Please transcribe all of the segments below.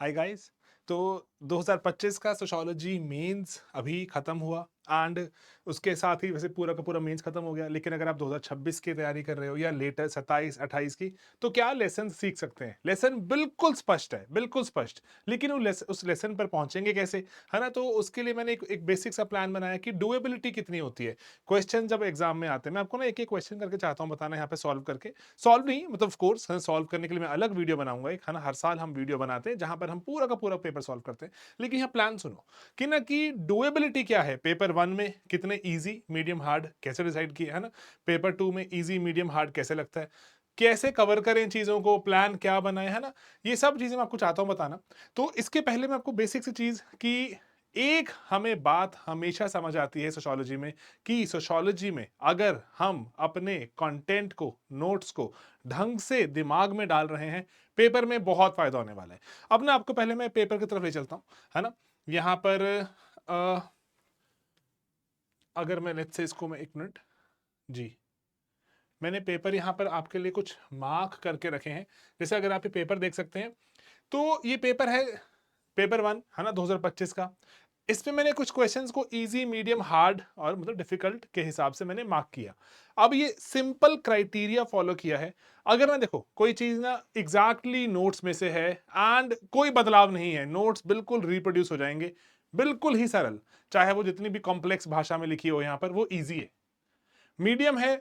Hi guys. तो 2025 का sociology mains अभी खत्म हुआ एंड उसके साथ ही वैसे पूरा का पूरा मेंस खत्म हो गया। लेकिन अगर आप 2026 की तैयारी कर रहे हो या लेटर 27 28 की, तो क्या लेसन सीख सकते हैं? लेसन बिल्कुल स्पष्ट है, बिल्कुल स्पष्ट। लेकिन उस लेसन पर पहुंचेंगे कैसे, है ना? तो उसके लिए मैंने एक बेसिक सा प्लान बनाया कि डुएबिलिटी कितनी होती है। क्वेश्चन जब एग्जाम में आते हैं, मैं आपको ना एक एक क्वेश्चन करके चाहता हूँ बताना यहाँ पे, सॉल्व करके। सॉल्व नहीं मतलब ऑफ कोर्स सॉल्व करने के लिए मैं अलग वीडियो बनाऊंगा एक, है ना? हर साल हम वीडियो बनाते हैं जहां पर हम पूरा का पूरा पेपर सॉल्व करते हैं। लेकिन यहाँ प्लान सुनो कि ना कि डुएबिलिटी क्या है। पेपर 1 में कितने इजी मीडियम हार्ड कैसे डिसाइड किए, है ना? पेपर 2 में इजी मीडियम हार्ड कैसे लगता है, कैसे कवर करें चीजों को, प्लान क्या बनाए, है ना? ये सब चीजें मैं आपको चाहता हूं बताना। तो इसके पहले मैं आपको बेसिक सी चीज कि एक हमें बात हमेशा समझ आती है सोशियोलॉजी में कि सोशियोलॉजी में अगर हम अपने कंटेंट को, नोट्स को ढंग से दिमाग में डाल रहे हैं, पेपर में बहुत फायदा होने वाला है। अब ना आपको पहले मैं पेपर की तरफ ले चलता हूं, है ना? यहां पर अ, अगर मैं लेट्स से इसको मैं एक मिनट, जी, मैंने पेपर यहां पर आपके लिए कुछ मार्क करके रखे हैं। जैसे अगर आप ये पेपर देख सकते हैं, तो ये पेपर है पेपर 1, है ना, 2025 का। इसमें मैंने कुछ क्वेश्चंस को इजी मीडियम हार्ड और मतलब डिफिकल्ट के हिसाब से मैंने मार्क किया। अब ये सिंपल क्राइटेरिया फॉलो किया है। अगर ना देखो कोई चीज ना एग्जैक्टली नोट्स में से है एंड कोई बदलाव नहीं है, नोट्स बिल्कुल रिप्रोड्यूस हो जाएंगे, बिल्कुल ही सरल, चाहे वो जितनी भी कॉम्प्लेक्स भाषा में लिखी हो, यहां पर वो इजी है। मीडियम है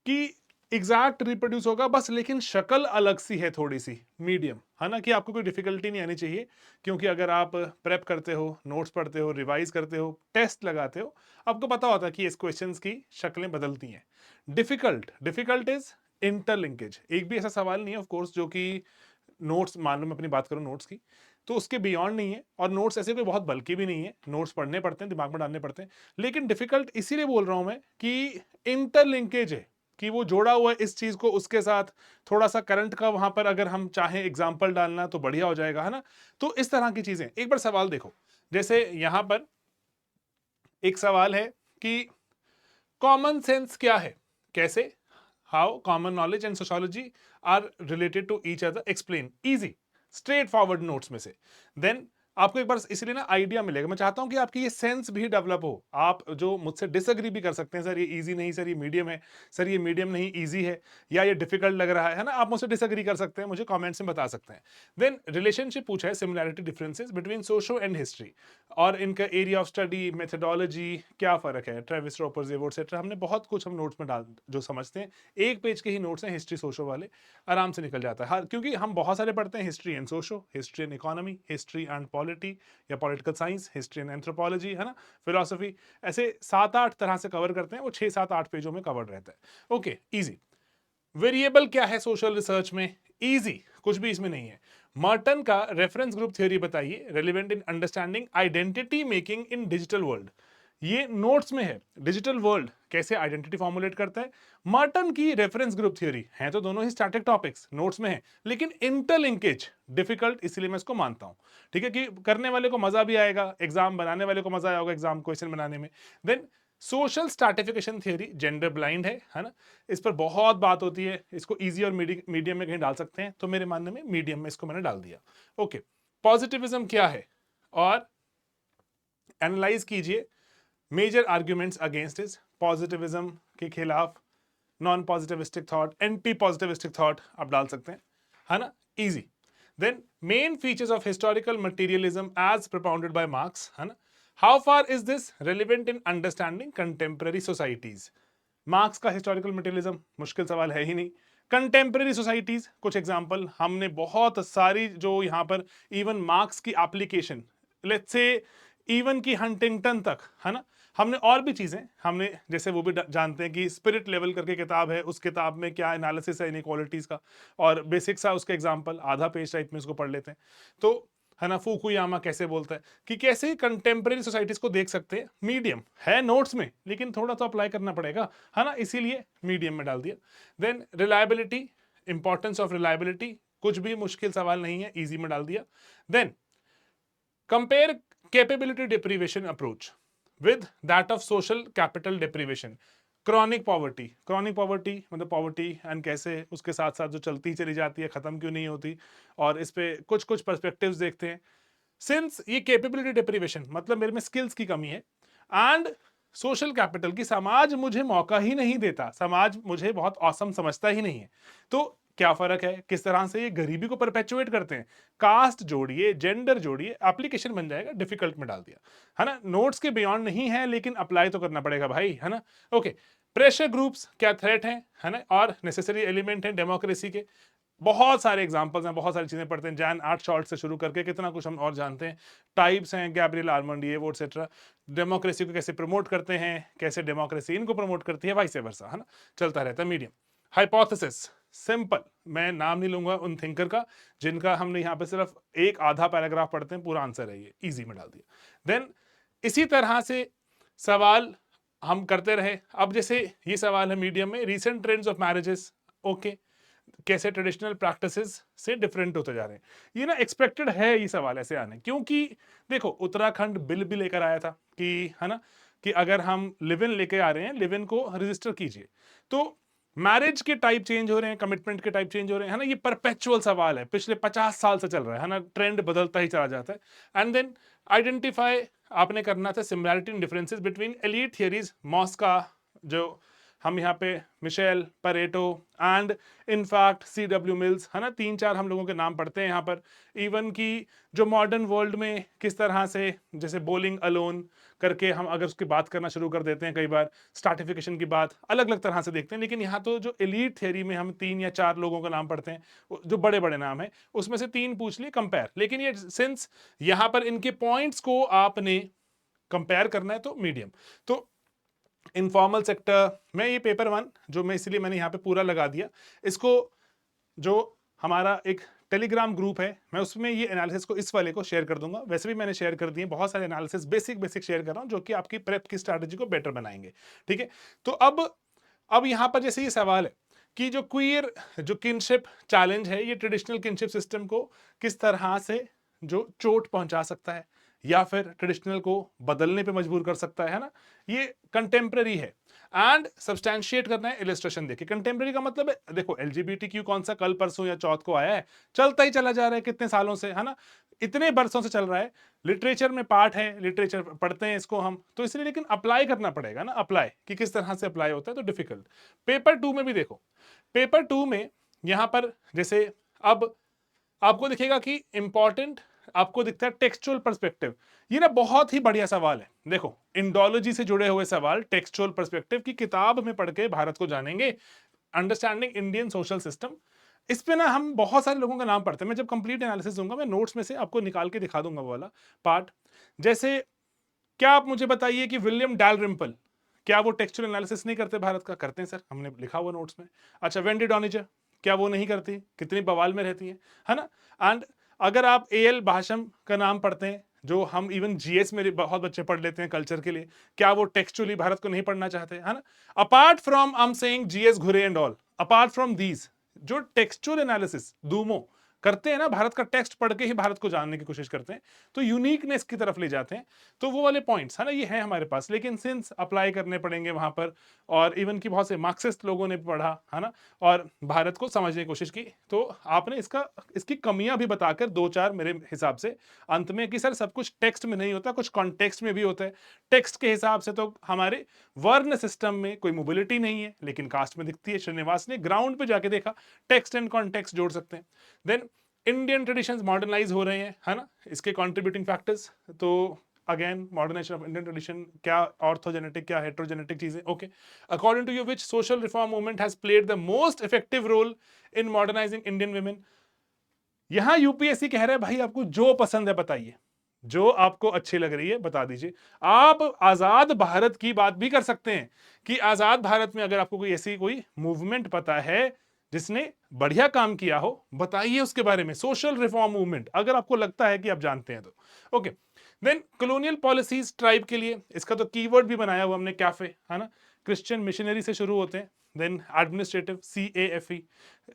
कि एग्जैक्ट रिप्रोड्यूस होगा बस, लेकिन शक्ल अलग सी है थोड़ी सी। मीडियम है ना, कि आपको कोई डिफिकल्टी नहीं आनी चाहिए, क्योंकि अगर आप प्रेप करते हो, नोट्स पढ़ते हो, रिवाइज करते हो, टेस्ट लगाते हो, आपको पता होता है कि इस क्वेश्चंस की शक्लें बदलती हैं। Difficult, difficult is interlinkage. एक भी ऐसा सवाल नहीं है ऑफ कोर्स जो कि नोट्स, मान लो मैं अपनी बात करूं नोट्स की, तो उसके बियॉन्ड नहीं है। और नोट्स ऐसे कोई बहुत बल्कि भी नहीं है, नोट्स पढ़ने पड़ते हैं, दिमाग में डालने पड़ते हैं। लेकिन डिफिकल्ट इसीलिए बोल रहा हूं मैं कि इंटरलिंकेज है, कि वो जोड़ा हुआ है इस चीज को उसके साथ। थोड़ा सा करंट का वहां पर अगर हम चाहें एग्जाम्पल डालना तो बढ़िया हो जाएगा, है ना? तो इस तरह की चीजें, एक बार सवाल देखो। जैसे यहां पर एक सवाल है कि कॉमन सेंस क्या है, कैसे, how common knowledge and sociology are related to each other, explain. Easy straight forward notes में से। देन आपको एक बार इसलिए ना आइडिया मिलेगा। मैं चाहता हूं कि आपकी ये सेंस भी डेवलप हो। आप जो मुझसे डिसएग्री भी कर सकते हैं, सर ये इजी नहीं, सर ये मीडियम है, सर ये मीडियम नहीं इजी है, या ये डिफिकल्ट लग रहा है ना? आप मुझसे डिसएग्री कर सकते हैं, मुझे कमेंट्स में बता सकते हैं। देन रिलेशनशिप पूछा है, similarity differences between socio and history, और इनका एरिया ऑफ स्टडी, मेथोडोलॉजी, क्या फर्क है, ट्रेविस रोपर, जेवो एटसेट्रा। हमने बहुत कुछ हम नोट्स में डाल जो समझते हैं। एक पेज के ही नोट्स हैं हिस्ट्री सोशो वाले, आराम से निकल जाता है। हर, क्योंकि हम बहुत सारे पढ़ते हैं, history and socio, history and economy, history and polity या political science, history and anthropology, है ना, फिलोसफी। ऐसे 7-8 तरह से कवर करते हैं, वो 6-7-8 पेजों में कवर्ड रहता है। Okay, easy. वेरिएबल क्या है सोशल रिसर्च में? इजी, कुछ भी इसमें नहीं है। मर्टन का रेफरेंस ग्रुप थ्योरी बताइए, relevant in understanding identity making in digital world. ये नोट्स में है। डिजिटल वर्ल्ड कैसे आइडेंटिटी फॉर्मुलेट करता है, मर्टन की रेफरेंस ग्रुप थ्योरी है। तो दोनों ही स्टैटिक टॉपिक्स नोट्स में है, लेकिन इंटरलिंकेज डिफिकल्ट, इसलिए मैं इसको मानता हूं। ठीक है, कि करने वाले को मजा भी आएगा, एग्जाम बनाने वाले को मजा आएगा एग्जाम क्वेश्चन बनाने में। Then social stratification theory, gender blind है ना? इस पर बहुत बात होती है, इसको इजी और मीडियम में कहीं डाल सकते हैं, तो मेरे मानने में मीडियम में इसको मैंने डाल दिया। ओके, पॉजिटिविज्म क्या है, और एनालाइज कीजिए major arguments against is, positivism के खिलाफ, non positivistic thought, anti positivistic thought आप डाल सकते हैं, है ना? Easy. Then main features of historical materialism as propounded by Marx, है ना? How far is this relevant in understanding contemporary societies? Marx का हिस्टोरिकल मटेरियलिज्म मुश्किल सवाल है ही नहीं। कंटेम्प्रेरी सोसाइटीज, कुछ एग्जांपल हमने बहुत सारी जो यहां पर, इवन मार्क्स की एप्लीकेशन, लेट्स से इवन की हंटिंगटन तक, है ना? हमने और भी चीजें, हमने जैसे वो भी जानते हैं कि स्पिरिट लेवल करके किताब है, उस किताब में क्या एनालिसिस है इनइक्वालिटीज का, और बेसिक सा उसके एग्जांपल आधा पेज टाइप में उसको पढ़ लेते हैं। तो है ना, फुकुयामा कैसे बोलता है, कि कैसे कंटेम्प्रेरी सोसाइटीज को देख सकते हैं। मीडियम है नोट्स में, लेकिन थोड़ा तो अप्लाई करना पड़ेगा, है ना? इसीलिए मीडियम में डाल दिया। Then reliability, importance of reliability, कुछ भी मुश्किल सवाल नहीं है, इजी में डाल दिया। Then compare capability deprivation approach with that of social capital deprivation. Chronic poverty मतलब पॉवर्टी एंड कैसे उसके साथ साथ जो चलती ही चली जाती है, खत्म क्यों नहीं होती, और इस पे कुछ कुछ पर्सपेक्टिव्स देखते हैं। सिंस ये कैपेबिलिटी डिप्रीवेशन मतलब मेरे में स्किल्स की कमी है, एंड सोशल कैपिटल की समाज मुझे मौका ही नहीं देता, समाज मुझे बहुत औसम समझता ही नहीं है, तो क्या फर्क है, किस तरह से ये गरीबी को परपेचुएट करते हैं। कास्ट जोड़िए, जेंडर जोड़िए, एप्लीकेशन बन जाएगा, डिफिकल्ट में डाल दिया, है ना। नोट्स के बियॉन्ड नहीं है, लेकिन अप्लाई तो करना पड़ेगा भाई, है ना। ओके, प्रेशर ग्रुप्स क्या थ्रेट हैं, है ना, और नेसेसरी एलिमेंट है डेमोक्रेसी के। बहुत सारे एग्जांपल्स हैं, बहुत सारी चीजें पढ़ते हैं, जैन आर्ट शॉर्ट से शुरू करके कितना कुछ हम और जानते हैं। टाइप्स हैं, गैब्रियल आर्मंडी वो एटसेट्रा। डेमोक्रेसी को कैसे प्रमोट करते हैं, कैसे डेमोक्रेसी इनको प्रमोट करती है, वाइस वर्सा, है ना, चलता रहता है। मीडियम हाइपोथेसिस, सिंपल, मैं नाम नहीं लूंगा उन थिंकर का जिनका हमने यहाँ पे सिर्फ एक आधा पैराग्राफ पढ़ते हैं, पूरा आंसर है ये, इजी में डाल दिया। देन इसी तरह से सवाल हम करते रहे। अब जैसे ये सवाल है मीडियम में, recent trends of marriages, okay, कैसे ट्रेडिशनल प्रैक्टिसेस से डिफरेंट होते जा रहे हैं। ये ना एक्सपेक्टेड है ये सवाल ऐसे आने, क्योंकि देखो उत्तराखंड बिल भी लेकर आया था कि, है ना, कि अगर हम लिव इन लेके आ रहे हैं, लिव इन को रजिस्टर कीजिए, तो मैरिज के टाइप चेंज हो रहे हैं, कमिटमेंट के टाइप चेंज हो रहे हैं, है ना। ये परपेचुअल सवाल है, पिछले 50 साल से चल रहा है ना, ट्रेंड बदलता ही चला जाता है। एंड देन आइडेंटिफाई आपने करना था similarity and differences between elite theories, Mosca, जो हम यहाँ पे Michels, Pareto and in fact CW Mills, है ना, 3-4 हम लोगों के नाम पढ़ते हैं यहाँ पर। इवन की जो मॉडर्न वर्ल्ड में किस तरह से, जैसे बोलिंग अलोन करके हम अगर उसकी बात करना शुरू कर देते हैं, कई बार स्टार्टिफिकेशन की बात अलग अलग तरह से देखते हैं, लेकिन यहाँ तो जो एलीट थियरी में हम 3 या 4 लोगों का नाम पढ़ते हैं, जो बड़े बड़े नाम है, उसमें से 3 पूछ लिए कंपेयर। लेकिन ये सिंस यहाँ पर इनके पॉइंट्स को आपने कंपेयर करना है, तो मीडियम। तो इनफॉर्मल सेक्टर में ये पेपर 1 जो मैं इसलिए मैंने यहाँ पे पूरा लगा दिया, इसको जो हमारा एक टेलीग्राम ग्रुप है, मैं उसमें ये एनालिसिस को, इस वाले को शेयर कर दूंगा। वैसे भी मैंने शेयर कर दिए बहुत सारे एनालिसिस, बेसिक शेयर कर रहा हूं, जो कि आपकी प्रेप की स्ट्रैटेजी को बेटर बनाएंगे, ठीक है। तो अब यहां पर जैसे ये सवाल है कि जो क्वीयर जो किनशिप चैलेंज है, ये ट्रेडिशनल किनशिप सिस्टम को किस तरह से जो चोट पहुंचा सकता है, या फिर ट्रेडिशनल को बदलने पे मजबूर कर सकता है ना। ये कंटेम्प्रेरी है, एंड सब्सटैंशिएट करना है इलस्ट्रेशन देखिए। कंटेम्प्रेरी का मतलब है, देखो LGBTQ कौन सा कल परसों या चौथ को आया है, चलता ही चला जा रहा है कितने सालों से, है ना, इतने बरसों से चल रहा है। लिटरेचर में पार्ट है, लिटरेचर पढ़ते हैं इसको हम, तो इसलिए, लेकिन अप्लाई करना पड़ेगा ना, अप्लाई कि किस तरह से अप्लाई होता है, तो डिफिकल्ट। पेपर 2 में भी देखो, पेपर 2 में यहां पर जैसे अब आपको दिखेगा कि इंपॉर्टेंट आपको दिखता है टेक्सचुअल पर्सपेक्टिव। ये ना बहुत ही बढ़िया सवाल है, देखो इंडोलॉजी से जुड़े हुए सवाल, टेक्सचुअल पर्सपेक्टिव की किताब में पढ़ के भारत को जानेंगे, अंडरस्टैंडिंग इंडियन सोशल सिस्टम। इस पे ना हम बहुत सारे लोगों का नाम पढ़ते हैं, मैं जब कंप्लीट एनालिसिस दूंगा, मैं नोट्स में से आपको निकाल के दिखा दूंगा वो वाला पार्ट। जैसे क्या आप मुझे बताइए कि विलियम डैलरिम्पल, क्या वो टेक्सचुअल एनालिसिस नहीं करते भारत का? करते हैं सर, हमने लिखा हुआ नोट्स में। अच्छा, वेंडी डॉनिजर, क्या वो नहीं करती? कितनी बवाल में रहती है ना। एंड अगर आप AL भाषम का नाम पढ़ते हैं, जो हम इवन GS में बहुत बच्चे पढ़ लेते हैं कल्चर के लिए, क्या वो टेक्सचुअली भारत को नहीं पढ़ना चाहते, है ना। Apart from I am saying GS घुरे and all, apart from these जो टेक्सचुअल एनालिसिस दूमो करते हैं ना, भारत का टेक्स्ट पढ़ के ही भारत को जानने की कोशिश करते हैं, तो यूनिकनेस की तरफ ले जाते हैं, तो वो वाले पॉइंट्स है ना, ये है हमारे पास। लेकिन सिंस अप्लाई करने पड़ेंगे वहां पर, और इवन की बहुत से मार्क्सिस्ट लोगों ने पढ़ा, है ना, और भारत को समझने की कोशिश की, तो आपने इसकी कमियां भी बताकर 2-4 मेरे हिसाब से अंत में, कि सर सब कुछ टेक्स्ट में नहीं होता, कुछ कॉन्टेक्स्ट में भी होता है। टेक्स्ट के हिसाब से तो हमारे वर्ण सिस्टम में कोई मोबिलिटी नहीं है, लेकिन कास्ट में दिखती है। श्रीनिवास ने ग्राउंड पे जाके देखा, टेक्स्ट एंड कॉन्टेक्स्ट जोड़ सकते हैं। देन इंडियन ट्रेडिशंस मॉडर्नाइज हो रहे हैं, है ना, इसके कंट्रीब्यूटिंग फैक्टर्स, तो again modernisation of Indian tradition, क्या ऑर्थोजेनेटिक क्या हेट्रोजेनेटिक चीजें, okay. According to you which social reform movement has played the most effective role in modernising Indian women. यहां UPSC कह रहे हैं भाई आपको जो पसंद है बताइए, जो आपको अच्छी लग रही है बता दीजिए। आप आजाद भारत की बात भी कर सकते हैं, कि आजाद भारत में अगर आपको कोई ऐसी कोई मूवमेंट पता है जिसने बढ़िया काम किया हो, बताइए उसके बारे में। सोशल रिफॉर्म मूवमेंट अगर आपको लगता है कि आप जानते हैं तो, okay. Then colonial policies tribe के लिए, इसका तो कीवर्ड भी बनाया हुआ हमने, कैफे, है ना। क्रिश्चियन मिशनरी से शुरू होते हैं, देन एडमिनिस्ट्रेटिव CAFE,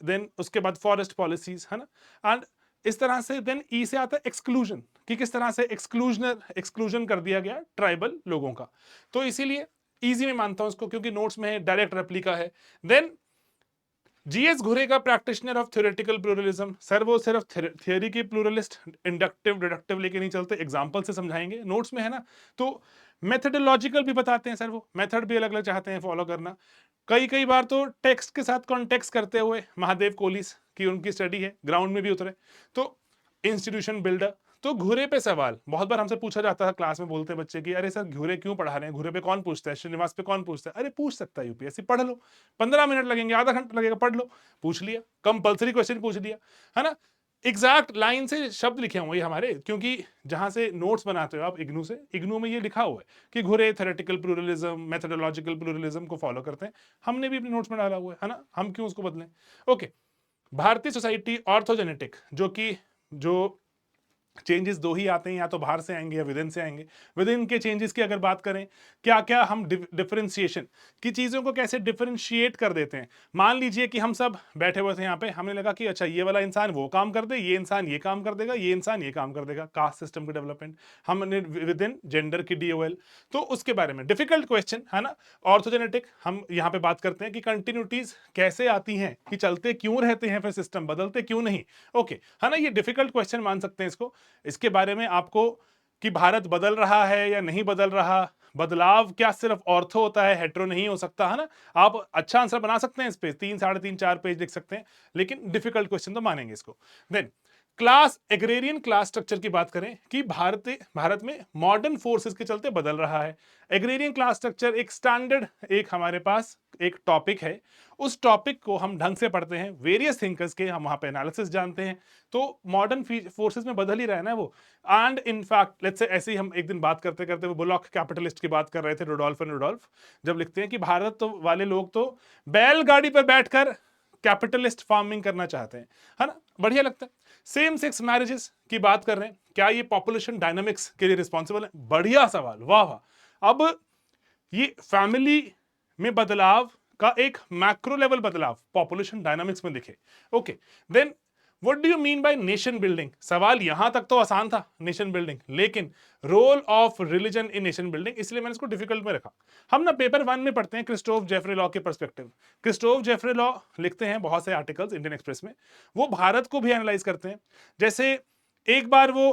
देन उसके बाद फॉरेस्ट पॉलिसीज, है ना। एंड इस तरह से देन E से आता है एक्सक्लूजन, कि किस तरह से एक्सक्लूजन कर दिया गया ट्राइबल लोगों का। तो इसीलिए इजी में मानता हूं इसको क्योंकि नोट्स में है, डायरेक्ट रेप्लिका है। देन जीएस घुरेगा practitioner of theoretical pluralism. Sir वो सिर्फ थियोरी के प्लूरलिस्ट, इंडक्टिव डिडक्टिव लेके नहीं चलते, एग्जांपल से समझाएंगे, नोट्स में है ना। तो मेथडोलॉजिकल भी बताते हैं सर, वो मेथड भी अलग अलग चाहते हैं फॉलो करना। कई कई बार तो टेक्स्ट के साथ कॉन्टेक्स्ट करते हुए, महादेव कोहली की उनकी स्टडी है, ग्राउंड में भी उतरे। तो इंस्टीट्यूशन बिल्डर। तो घुरे पे सवाल बहुत बार हमसे पूछा जाता है, क्लास में बोलते हैं बच्चे कि अरे सर घुरे क्यों पढ़ा रहे हैं, घुरे पे कौन पूछता है, श्रीनिवास पे कौन पूछता है। अरे पूछ सकता है यूपीएससी, पढ़ लो, 15 मिनट लगेंगे, आधा घंटा लगेगा, पढ़ लो, पूछ लिया, कंपल्सरी क्वेश्चन पूछ लिया, है ना। एग्जैक्ट लाइन से शब्द लिखे हुए हमारे, क्योंकि जहां से नोट्स बनाते हो आप इग्नू से, इग्नू में ये लिखा हुआ है कि घुरे थ्योरेटिकल प्लूरलिज्म, मेथोडोलॉजिकल प्लूरलिज्म को फॉलो करते हैं। हमने भी अपने नोट्स में डाला हुआ है ना, हम क्यों उसको बदलें। ओके, भारतीय सोसाइटी ऑर्थोजेनेटिक, जो कि जो चेंजेस दो ही आते हैं, या तो बाहर से आएंगे या विदिन से आएंगे। विदिन के चेंजेस की अगर बात करें, क्या क्या हम डिफरेंशिएशन की चीजों को कैसे डिफरेंशिएट कर देते हैं। मान लीजिए कि हम सब बैठे हुए थे यहाँ पे, हमें लगा कि अच्छा ये वाला इंसान वो काम कर दे, ये इंसान ये काम कर देगा, ये इंसान ये काम कर देगा, कास्ट सिस्टम की डेवलपमेंट हमने विदिन जेंडर की डीओएल। तो उसके बारे में डिफिकल्ट क्वेश्चन है ना। ऑर्थोजेनेटिक हम यहाँ पे बात करते हैं कि कंटिन्यूटीज कैसे आती हैं, कि चलते क्यों रहते हैं, फिर सिस्टम बदलते क्यों नहीं। ओके, है ना, ये डिफिकल्ट क्वेश्चन मान सकते हैं इसको। इसके बारे में आपको कि भारत बदल रहा है या नहीं बदल रहा, बदलाव क्या सिर्फ ऑर्थो होता है, हेट्रो नहीं हो सकता, है ना। आप अच्छा आंसर बना सकते हैं इस पे, 3, 3.5, 4 पेज लिख सकते हैं, लेकिन डिफिकल्ट क्वेश्चन तो मानेंगे इसको। Then class, agrarian class structure की बात करें कि भारत में मॉडर्न फोर्सेस के चलते बदल रहा है। एग्रेरियन क्लास स्ट्रक्चर एक स्टैंडर्ड, एक हमारे पास एक टॉपिक है, उस टॉपिक को हम ढंग से पढ़ते हैं, वेरियस थिंकर्स के हम वहां पे एनालिसिस जानते हैं। तो मॉडर्न फोर्सेस में बदल ही रहा है ना वो। एंड इनफैक्ट लेट्स से ऐसे ही हम एक दिन बात करते करते वो बुलॉक कैपिटलिस्ट की बात कर रहे थे, रुडोल्फ एंड रुडोल्फ, जब लिखते हैं कि भारत तो वाले लोग तो बैलगाड़ी पर बैठकर कैपिटलिस्ट फार्मिंग करना चाहते हैं, है ना, बढ़िया लगता है। सेम सेक्स मैरिजेस की बात कर रहे हैं, क्या ये पॉपुलेशन डायनामिक्स के लिए रिस्पॉन्सिबल है, बढ़िया सवाल, वाह वाह। अब ये फैमिली में बदलाव का एक मैक्रो लेवल बदलाव पॉपुलेशन डायनामिक्स में दिखे। Okay, then what do you mean by nation building. सवाल यहां तक तो आसान था, नेशन बिल्डिंग, लेकिन role of religion in nation building, इसलिए मैंने इसको डिफिकल्ट में रखा। हम ना पेपर 1 में पढ़ते हैं क्रिस्टोफ जेफरे लॉ के पर्सपेक्टिव। क्रिस्टोफ जेफरे लॉ लिखते हैं बहुत से आर्टिकल्स इंडियन एक्सप्रेस में, वो भारत को भी एनालाइज करते हैं। जैसे एक बार वो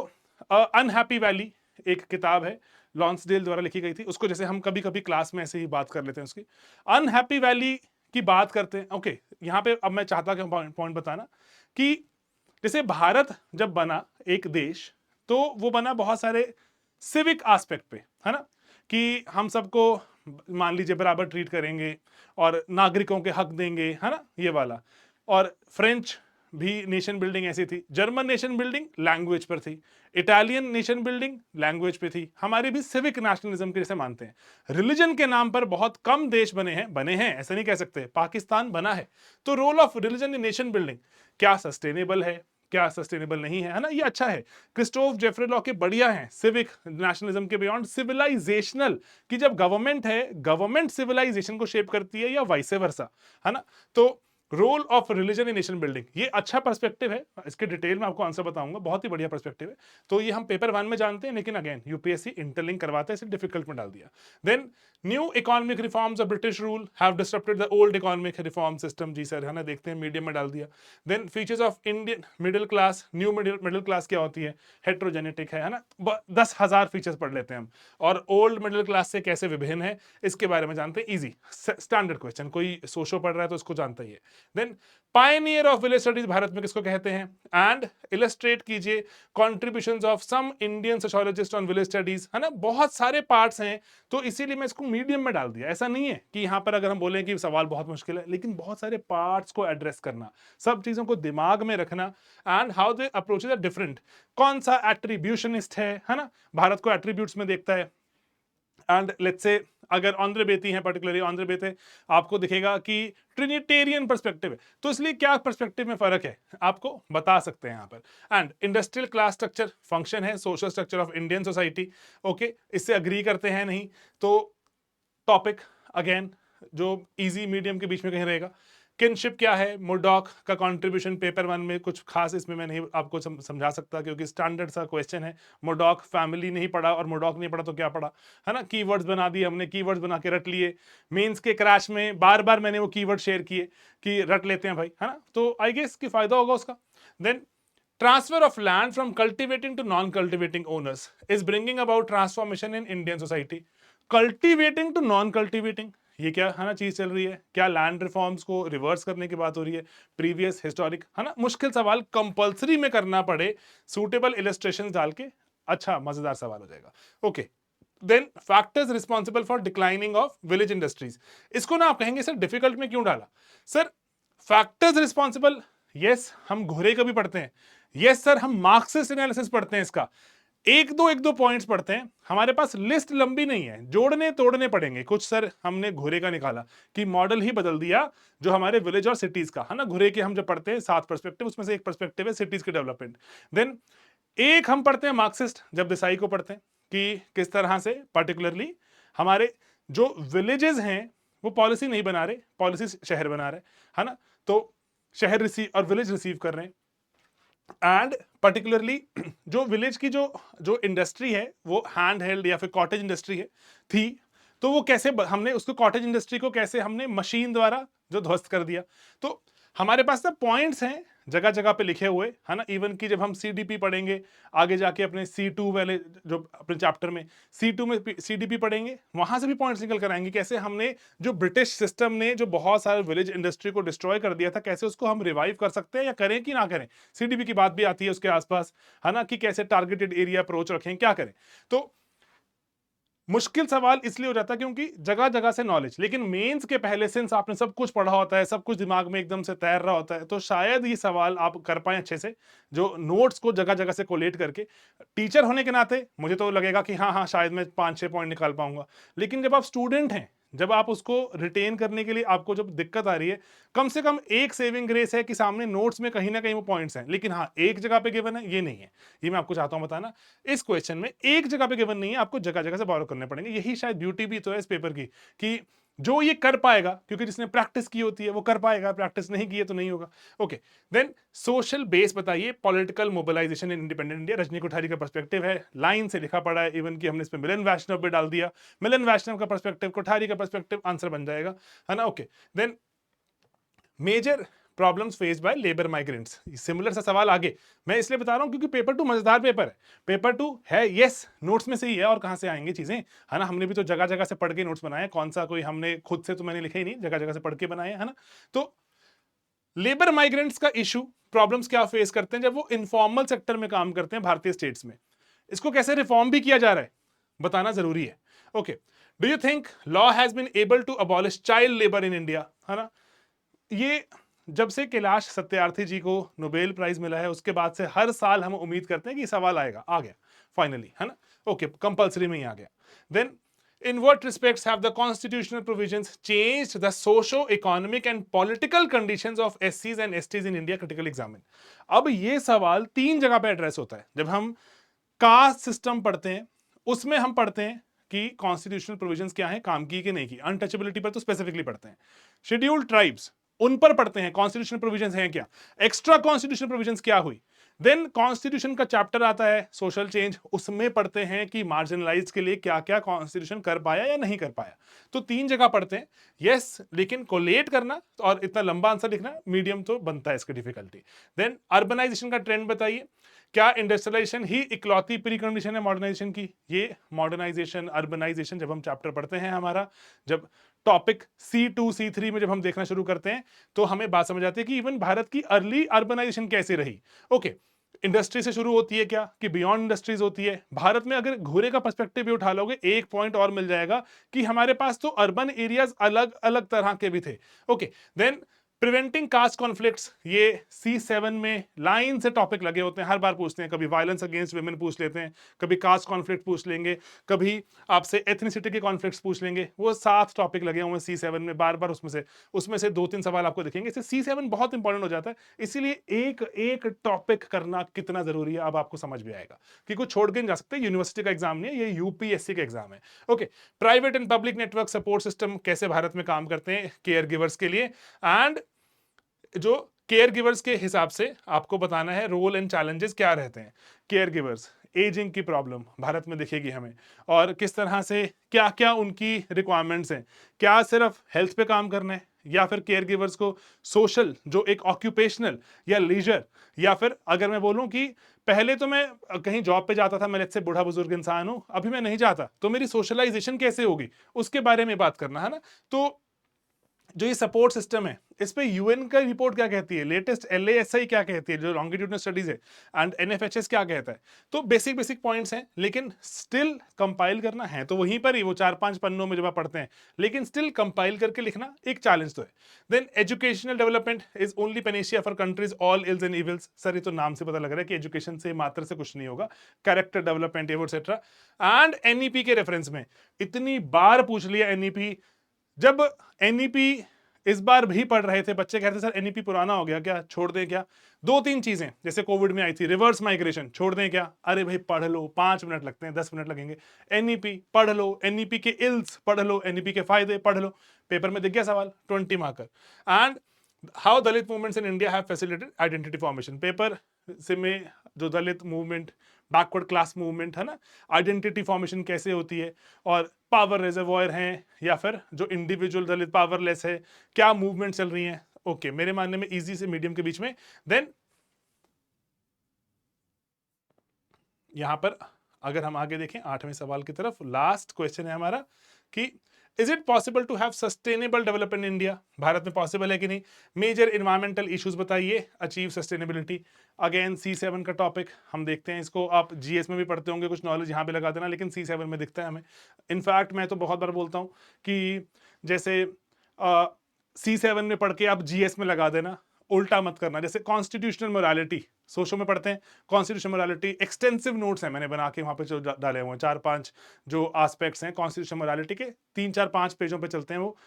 अनहैप्पी वैली एक किताब है, लॉन्सडेल द्वारा लिखी गई थी, उसको जैसे हम कभी कभी क्लास में ऐसे ही बात कर लेते हैं उसकी, अनहैप्पी वैली की बात करते हैं। ओके, यहाँ पे अब मैं चाहता कि पॉइंट बताना कि जैसे भारत जब बना एक देश, तो वो बना बहुत सारे सिविक एस्पेक्ट पे, है ना, कि हम सबको मान लीजिए बराबर ट्रीट करेंगे और नागरिकों के हक देंगे, है ना, ये वाला। और फ्रेंच भी नेशन बिल्डिंग ऐसी थी, जर्मन नेशन बिल्डिंग लैंग्वेज पर थी, इटालियन नेशन बिल्डिंग लैंग्वेज पे थी, हमारे भी सिविक नेशनलिज्म के जैसे मानते हैं। रिलीजन के नाम पर बहुत कम देश बने हैं ऐसा नहीं कह सकते, पाकिस्तान बना है। तो role of religion in nation building क्या सस्टेनेबल है, क्या सस्टेनेबल नहीं है, है ना, ये अच्छा है। क्रिस्टोफ जेफरे लॉ के बढ़िया है सिविक नेशनलिज्म के बियॉन्ड सिविलाइजेशनल, कि जब गवर्नमेंट है, गवर्नमेंट सिविलाइजेशन को शेप करती है या वाइस वर्सा, है ना। तो role of religion in nation building, ये अच्छा पर्सपेक्टिव है, इसके डिटेल में आपको आंसर बताऊंगा, बहुत ही बढ़िया पर्सपेक्टिव है। तो ये हम पेपर 1 में जानते हैं, लेकिन अगेन यूपीएससी इंटरलिंक करवाता है, इसे डिफिकल्ट में डाल दिया। Then new economic reforms of British rule have disrupted the old economic reform system, जी सर, है ना, देखते हैं, मीडियम में डाल दिया। Then features of Indian middle class, new middle class क्या होती है, हेट्रोजेनेटिक है ना, 10,000 फीचर्स पढ़ लेते हैं हम। और ओल्ड मिडिल क्लास से कैसे विभिन्न है, इसके बारे में जानते हैं, इजी स्टैंडर्ड क्वेश्चन, कोई सोशो पढ़ रहा है तो उसको जानता ही है। Then pioneer of village studies Bharat में किसको कहते हैं, एंड इलस्ट्रेट कीजिए contributions of some Indian sociologist on village studies, है ना, बहुत सारे पार्ट्स हैं, तो इसीलिए मैं इसको मीडियम में डाल दिया। ऐसा नहीं है कि यहां पर अगर हम बोलें कि सवाल बहुत मुश्किल है, लेकिन बहुत सारे पार्ट्स को एड्रेस करना, सब चीजों को दिमाग में रखना, and how they approaches are different, कौन सा एट्रीब्यूशनिस्ट है ना, भारत को एट्रीब्यूट्स में देखता है। एंड लेट्स से अगर आंध्र बेती है, पर्टिकुलरली आंध्र बेते, आपको दिखेगा कि ट्रिनिटेरियन पर्सपेक्टिव है, तो इसलिए क्या पर्सपेक्टिव में फर्क है आपको बता सकते हैं यहाँ पर। And industrial class structure function है social structure of Indian society. Okay, इससे अग्री करते हैं नहीं, तो टॉपिक अगेन जो इजी मीडियम के बीच में कहीं रहेगा। किनशिप क्या है, मुर्डॉक का कंट्रीब्यूशन पेपर 1 में कुछ खास इसमें मैं नहीं आपको समझा सकता क्योंकि स्टैंडर्ड सा क्वेश्चन है। मुर्डॉक फैमिली नहीं पढ़ा और मुर्डॉक नहीं पढ़ा तो क्या पढ़ा, है ना। कीवर्ड्स बना दिए हमने, कीवर्ड्स बना के रट लिए। मेंस के क्रैश में बार बार मैंने वो कीवर्ड शेयर किए कि रट लेते हैं भाई, है ना। तो आई गेस कि फायदा होगा उसका। Then transfer of land from cultivating to non-cultivating owners is bringing about transformation in Indian society. Cultivating to non-cultivating, ये क्या है ना चीज चल रही है, क्या लैंड रिफॉर्म्स को रिवर्स करने की बात हो रही है, प्रीवियस हिस्टोरिक, है ना। मुश्किल सवाल कंपलसरी में करना पड़े, सूटेबल इलस्ट्रेशंस डाल के, अच्छा मजेदार सवाल हो जाएगा। Okay, then factors responsible for declining of village industries. इसको ना आप कहेंगे सर डिफिकल्ट में क्यों डाला, सर फैक्टर्स रिस्पॉन्सिबल, यस हम घुरे का भी पढ़ते हैं, यस सर हम मार्क्सिस्ट एनालिसिस पढ़ते हैं, इसका एक दो पॉइंट्स पढ़ते हैं। हमारे पास लिस्ट लंबी नहीं है, जोड़ने तोड़ने पड़ेंगे। कुछ सर हमने घुरे का निकाला कि मॉडल ही बदल दिया जो हमारे विलेज और सिटीज का, है ना। घुरे के हम जब पढ़ते हैं 7 पर्सपेक्टिव, उसमें से एक पर्सपेक्टिव है सिटीज के डेवलपमेंट। देन एक हम पढ़ते हैं मार्क्सिस्ट जब देसाई को पढ़ते हैं कि किस तरह से पर्टिकुलरली हमारे जो विलेजेस हैं वो पॉलिसी नहीं बना रहे, पॉलिसी शहर बना रहे, है ना। तो शहर रिसीव और विलेज रिसीव कर रहे हैं, एंड पर्टिकुलरली जो विलेज की जो जो इंडस्ट्री है वो हैंड हेल्ड या फिर कॉटेज इंडस्ट्री है थी, तो वो कैसे हमने उसको कॉटेज इंडस्ट्री को कैसे हमने मशीन द्वारा जो ध्वस्त कर दिया। तो हमारे पास ना पॉइंट्स हैं जगह जगह पे लिखे हुए, है ना। इवन कि जब हम सीडीपी पढ़ेंगे आगे जाके अपने C2 वाले जो अपने चैप्टर में C2 में सीडीपी पढ़ेंगे, वहां से भी पॉइंट्स निकल कर आएंगे कैसे हमने जो ब्रिटिश सिस्टम ने जो बहुत सारे विलेज इंडस्ट्री को डिस्ट्रॉय कर दिया था, कैसे उसको हम रिवाइव कर सकते हैं या करें कि ना करें। सीडीपी की बात भी आती है उसके आसपास, है ना, कि कैसे टारगेटेड एरिया अप्रोच रखें, क्या करें। तो मुश्किल सवाल इसलिए हो जाता है क्योंकि जगह जगह से नॉलेज, लेकिन मेंस के पहले सिंस आपने सब कुछ पढ़ा होता है, सब कुछ दिमाग में एकदम से तैर रहा होता है, तो शायद ये सवाल आप कर पाए अच्छे से, जो नोट्स को जगह जगह से कोलेट करके। टीचर होने के नाते मुझे तो लगेगा कि हाँ हाँ शायद मैं 5-6 पॉइंट निकाल पाऊंगा, लेकिन जब आप स्टूडेंट हैं, जब आप उसको रिटेन करने के लिए आपको जब दिक्कत आ रही है, कम से कम एक सेविंग ग्रेस है कि सामने नोट्स में कहीं ना कहीं वो पॉइंट्स हैं, लेकिन हाँ एक जगह पे गिवन है ये नहीं है। ये मैं आपको चाहता हूं बताना, इस क्वेश्चन में एक जगह पे गिवन नहीं है, आपको जगह जगह से बोरो करने पड़ेंगे। यही शायद ब्यूटी भी तो है इस पेपर की कि जो ये कर पाएगा, क्योंकि जिसने प्रैक्टिस की होती है वो कर पाएगा, प्रैक्टिस नहीं की है तो नहीं होगा। ओके, देन सोशल बेस बताइए, political mobilisation in independent India, Rajni Kothari का पर्सपेक्टिव है, लाइन से लिखा पड़ा है, इवन कि हमने इसमें मिलन वैष्णव भी डाल दिया, मिलन वैष्णव का पर्सपेक्टिव, कोठारी का पर्सपेक्टिव, आंसर बन जाएगा, है ना। Okay, then major problems faced by labour migrants, similar सा सवाल आगे मैं इसलिए बता रहा हूं क्योंकि पेपर 2 मजेदार पेपर है। पेपर 2 है, यस नोट्स में से ही है, और कहां से आएंगी चीजें, है ना। हमने भी तो जगह जगह से पढ़ के नोट्स बनाए, कौन सा कोई हमने खुद से तो मैंने लिखे ही नहीं, जगह जगह से पढ़ के बनाए, है ना। तो लेबर माइग्रेंट्स का इशू, प्रॉब्लम्स क्या फेस करते हैं जब वो इनफॉर्मल सेक्टर में काम करते हैं भारतीय स्टेट्स में, इसको कैसे रिफॉर्म भी किया जा रहा है बताना जरूरी है। Okay, do you think law has been able to abolish child labour in India, है ना। ये जब से कैलाश सत्यार्थी जी को नोबेल प्राइज मिला है उसके बाद से हर साल हम उम्मीद करते हैं कि सवाल आएगा, आ गया फाइनली, है ना। ओके, कंपलसरी में ही आ गया। Then in what respects have the constitutional provisions changed the socio-economic and political conditions of SCs and STs in India critical examine? अब ये सवाल 3 जगह पे एड्रेस होता है। जब हम कास्ट सिस्टम पढ़ते हैं उसमें हम पढ़ते हैं कि कॉन्स्टिट्यूशनल प्रोविजंस क्या है, काम की कि नहीं की, अनटचेबिलिटी पर तो स्पेसिफिकली पढ़ते हैं, शेड्यूल्ड ट्राइब्स उन पर पढ़ते हैं कॉन्स्टिट्यूशनल प्रोविजंस हैं क्या, एक्स्ट्रा कॉन्स्टिट्यूशनल प्रोविजंस क्या हुई। देन कॉन्स्टिट्यूशन का चैप्टर आता है सोशल चेंज, उसमें पढ़ते हैं कि मार्जिनलाइज के लिए क्या क्या कॉन्स्टिट्यूशन कर पाया या नहीं कर पाया। तो 3 जगह पढ़ते हैं, यस, लेकिन कोलेट करना और इतना लंबा आंसर लिखना मीडियम तो बनता है इसकी डिफिकल्टी। देन अर्बनाइजेशन का ट्रेंड बताइए, क्या इंडस्ट्रियलाइजेशन ही इकलौती प्री कंडीशन है मॉडर्नाइजेशन की। ये मॉडर्नाइजेशन अर्बनाइजेशन जब हम चैप्टर पढ़ते हैं, हमारा जब टॉपिक C2 C3 में जब हम देखना शुरू करते हैं तो हमें बात समझ आती है कि इवन भारत की अर्ली अर्बनाइजेशन कैसे रही। ओके, इंडस्ट्री से शुरू होती है क्या कि बियॉन्ड इंडस्ट्रीज होती है भारत में। अगर घूरे का पर्सपेक्टिव भी उठा लोगे एक पॉइंट और मिल जाएगा कि हमारे पास तो अर्बन एरियाज अलग अलग तरह के भी थे। Okay, then preventing caste conflicts, ये C7 में लाइन से टॉपिक लगे होते हैं, हर बार पूछते हैं, कभी वायलेंस अगेंस्ट वुमेन पूछ लेते हैं, कभी कास्ट कॉन्फ्लिक्ट पूछ लेंगे, कभी आपसे एथनिसिटी के कॉन्फ्लिक्ट्स पूछ लेंगे, वो 7 टॉपिक लगे हुए हैं C7 में, बार बार उसमें से 2-3 सवाल आपको दिखेंगे। इससे C7 बहुत इंपॉर्टेंट हो जाता है, इसीलिए एक एक टॉपिक करना कितना जरूरी है अब आपको समझ में आएगा कि कुछ छोड़ के नहीं जा सकते। यूनिवर्सिटी का एग्जाम नहीं है, ये UPSC का एग्जाम है। Okay, private and public network support system कैसे भारत में काम करते हैं केयर गिवर्स के लिए, एंड जो केयर गिवर्स के हिसाब से आपको बताना है रोल एंड चैलेंजेस क्या रहते हैं। केयर गिवर्स, एजिंग की प्रॉब्लम भारत में दिखेगी हमें, और किस तरह से क्या क्या उनकी रिक्वायरमेंट्स हैं, क्या सिर्फ हेल्थ पे काम करना है या फिर केयर गिवर्स को सोशल जो एक ऑक्यूपेशनल या लीजर, या फिर अगर मैं बोलूं कि पहले तो मैं कहीं जॉब पे जाता था, मैं लेट्स से बूढ़ा बुजुर्ग इंसान हूं, अभी मैं नहीं जाता, तो मेरी सोशलाइजेशन कैसे होगी उसके बारे में बात करना है ना। तो जो ये सपोर्ट सिस्टम है इस पे यूएन का रिपोर्ट क्या कहती है, लेटेस्ट एलएएसआई क्या कहती है जो लॉन्गिट्यूडनल स्टडीज है, एंड एनएफएचएस क्या कहता है। तो बेसिक बेसिक पॉइंट्स हैं, लेकिन स्टिल कंपाइल करना है तो वहीं पर ही वो 4-5 पन्नों में जब आप पढ़ते हैं, लेकिन स्टिल कंपाइल करके लिखना एक चैलेंज तो है। Then educational development is only panacea for countries all ills and evils. Sir ये तो नाम से पता लग रहा है कि एजुकेशन से मात्र से कुछ नहीं होगा, character development etcetera. And NEP के रेफरेंस में इतनी बार पूछ लिया एनईपी, जब एनईपी इस बार भी पढ़ रहे थे बच्चे कहते सर एनईपी पुराना हो गया क्या, छोड़ दें क्या। 2-3 चीजें जैसे कोविड में आई थी, रिवर्स माइग्रेशन छोड़ दें क्या, अरे भाई पढ़ लो, 5 मिनट लगते हैं, 10 मिनट लगेंगे। एनईपी पढ़ लो, एनईपी के इल्स पढ़ लो, एनईपी के फायदे पढ़ लो, पेपर में दिख गया सवाल 20 marker. And how Dalit movements in India have facilitated identity formation, paper से में जो दलित मूवमेंट, बैकवर्ड क्लास मूवमेंट है ना, आइडेंटिटी फॉर्मेशन कैसे होती है, और पावर रिजर्वॉयर हैं या फिर जो इंडिविजुअल दलित पावरलेस है, क्या मूवमेंट चल रही है। ओके, मेरे मानने में इजी से मीडियम के बीच में। देन यहां पर अगर हम आगे देखें 8वें सवाल की तरफ, लास्ट क्वेश्चन है हमारा कि is it possible to have sustainable development in India, Bharat में पॉसिबल है कि नहीं। मेजर इन्वायरमेंटल इश्यूज बताइए, अचीव सस्टेनेबिलिटी। अगेन C7 का टॉपिक हम देखते हैं, इसको आप जीएस में भी पढ़ते होंगे, कुछ नॉलेज यहाँ पे लगा देना, लेकिन C7 में दिखता है हमें। इनफैक्ट मैं तो बहुत बार बोलता हूँ कि जैसे C7 में पढ़ के आप जीएस में लगा देना, उल्टा मत करना। जैसे कॉन्स्टिट्यूशनल मोरालिटी सोशो में पढ़ते हैं, कॉन्स्टिट्यूशनल मोरालिटी एक्सटेंसिव नोट्स हैं मैंने बना के वहां पे जो डाले हुए हैं, 4-5 जो एस्पेक्ट्स हैं कॉन्स्टिट्यूशनल मोरालिटी के, 3-4-5 पेजों पे चलते हैं वो।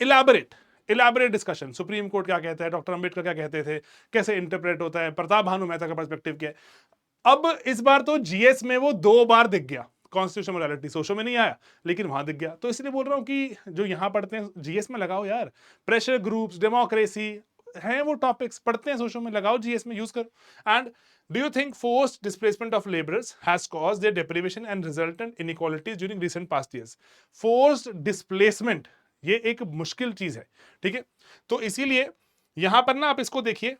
इलाबरेट डिस्कशन, सुप्रीम कोर्ट क्या कहता है, डॉक्टर अंबेडकर क्या कहते थे, कैसे इंटरप्रेट होता है, प्रताप भानु मेहता का पर्सपेक्टिव क्या है। अब इस बार तो जीएस में वो 2 बार दिख गया, कॉन्स्टिट्यूशनल मोरालिटी सोशो में नहीं आया लेकिन वहां दिख गया। तो इसलिए बोल रहा हूं कि जो यहां पढ़ते हैं जीएस में लगाओ यार, प्रेशर ग्रुप्स, डेमोक्रेसी हैं वो टॉपिक्स पढ़ते हैं सोशो में, लगाओ जीएस में यूज करो। And do you think forced displacement of labourers has caused their deprivation and resultant inequalities during recent past years. Forced displacement ये एक मुश्किल चीज है, ठीक है। तो इसीलिए यहां पर ना आप इसको देखिए,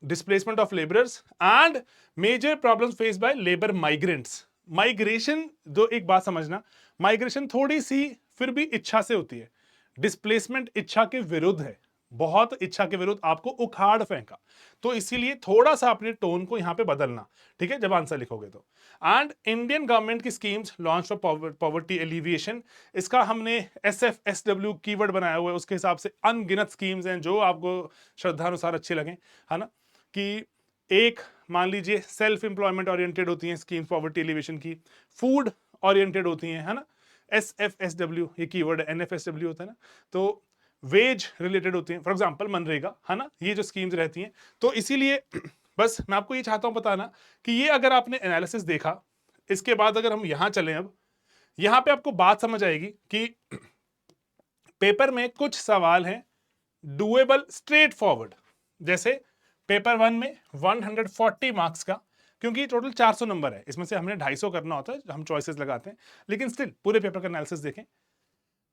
displacement of labourers and major problems faced by labour migrants. Migration, जो एक बात समझना, माइग्रेशन थोड़ी सी फिर भी इच्छा से होती है, डिस्प्लेसमेंट इच्छा के विरुद्ध है, बहुत इच्छा के विरुद्ध आपको उखाड़ फेंका। तो इसीलिए थोड़ा सा अपने टोन को यहां पे बदलना, ठीक है, जब आंसर लिखोगे तो। एंड इंडियन गवर्नमेंट की schemes launch for poverty alleviation, इसका हमने SFSW कीवर्ड बनाया हुआ है, उसके हिसाब से अनगिनत स्कीम्स हैं जो आपको श्रद्धानुसार अच्छे लगे, है ना। कि एक मान लीजिए सेल्फ एम्प्लॉयमेंट ओरिएंटेड होती हैं स्कीम पॉवर्टी एलिवेशन की, फूड ओरिएंटेड होती हैं, है ना, SFSW ये कीवर्ड है, NFSW होता है ना, तो वेज रिलेटेड होती हैं, फॉर एग्जांपल मनरेगा, है ना, ये जो स्कीम्स रहती हैं। तो इसीलिए बस मैं आपको ये चाहता हूं बताना कि ये अगर आपने एनालिसिस देखा, इसके बाद अगर हम यहां चलें, अब यहां पे आपको बात समझ आएगी कि पेपर में कुछ सवाल हैं डुएबल, स्ट्रेट फॉरवर्ड। जैसे पेपर 1 में 140 मार्क्स का, क्योंकि टोटल 400 नंबर है, इसमें से हमने 250 करना होता है, हम चॉइसेस लगाते हैं, लेकिन स्टिल पूरे पेपर का एनालिसिस देखें,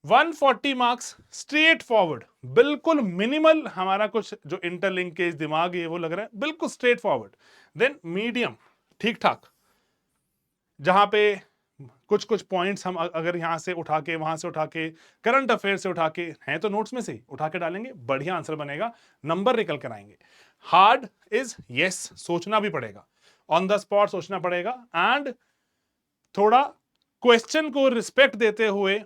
140 मार्क्स स्ट्रेट फॉरवर्ड, बिल्कुल मिनिमल हमारा कुछ जो इंटरलिंकेज दिमाग है वो लग रहा है, बिल्कुल स्ट्रेट फॉरवर्ड। देन मीडियम, ठीक ठाक, जहां पे कुछ कुछ पॉइंट्स हम अगर यहां से उठा के, वहां से उठा के, करंट अफेयर से उठा के, हैं तो नोट्स में से उठा के डालेंगे, बढ़िया आंसर बनेगा, नंबर निकल कर आएंगे। हार्ड इज यस, सोचना भी पड़ेगा, ऑन द स्पॉट सोचना पड़ेगा, एंड थोड़ा क्वेश्चन को रिस्पेक्ट देते हुए,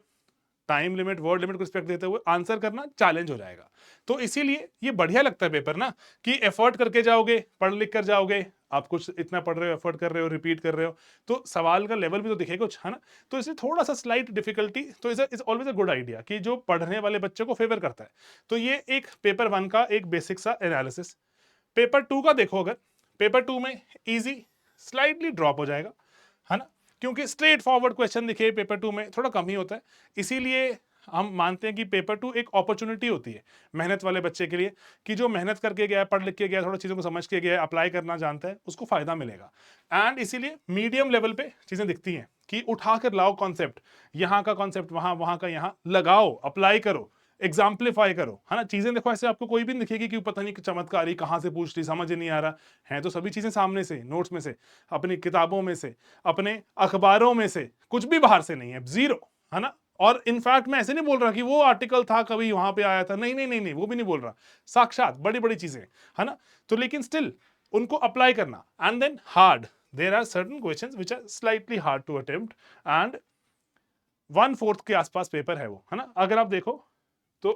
टाइम लिमिट, वर्ड लिमिट को रिस्पेक्ट देते हुए आंसर करना चैलेंज हो जाएगा। तो इसीलिए ये बढ़िया लगता है पेपर ना, कि एफर्ट करके जाओगे, पढ़ लिख कर जाओगे, आप कुछ इतना पढ़ रहे हो, एफर्ट कर रहे हो, रिपीट कर रहे हो, तो सवाल का लेवल भी तो दिखेगा कुछ, है ना। तो इसलिए थोड़ा सा स्लाइट डिफिकल्टी तो is always a good idea कि जो पढ़ने वाले बच्चे को फेवर करता है। तो ये एक पेपर 1 का एक बेसिक सा एनालिसिस। पेपर 2 का देखो, अगर पेपर 2 में इजी स्लाइटली ड्रॉप हो जाएगा, है ना, क्योंकि स्ट्रेट फॉरवर्ड क्वेश्चन दिखे पेपर 2 में थोड़ा कम ही होता है। इसीलिए हम मानते हैं कि पेपर 2 एक अपॉर्चुनिटी होती है मेहनत वाले बच्चे के लिए, कि जो मेहनत करके गया है, पढ़ लिख के गया है, थोड़ा चीज़ों को समझ के गया है, अप्लाई करना जानता है, उसको फ़ायदा मिलेगा। एंड इसीलिए मीडियम लेवल पे चीज़ें दिखती हैं कि उठा कर लाओ कॉन्सेप्ट, यहाँ का कॉन्सेप्ट वहाँ, वहाँ का यहाँ, लगाओ, अप्लाई करो, एग्जाम्पलीफाई करो, है ना। चीजें देखो ऐसे आपको कोई भी नहीं दिखेगी कि पता नहीं कि चमत्कारी कहाँ से पूछ ली, समझ ही नहीं आ रहा है। तो सभी चीजें सामने से, नोट्स में से, अपनी किताबों में से, अपने अखबारों में से, कुछ भी बाहर से नहीं है, जीरो, है ना। और इनफैक्ट मैं ऐसे नहीं बोल रहा कि वो आर्टिकल था कभी वहां पे आया था, नहीं नहीं नहीं नहीं, वो भी नहीं बोल रहा, साक्षात बड़ी बड़ी चीजें, है ना। तो लेकिन स्टिल उनको अप्लाई करना, and then hard, there are certain questions which are slightly hard to attempt, and 1/4 के आसपास पेपर है वो, है ना। अगर आप देखो तो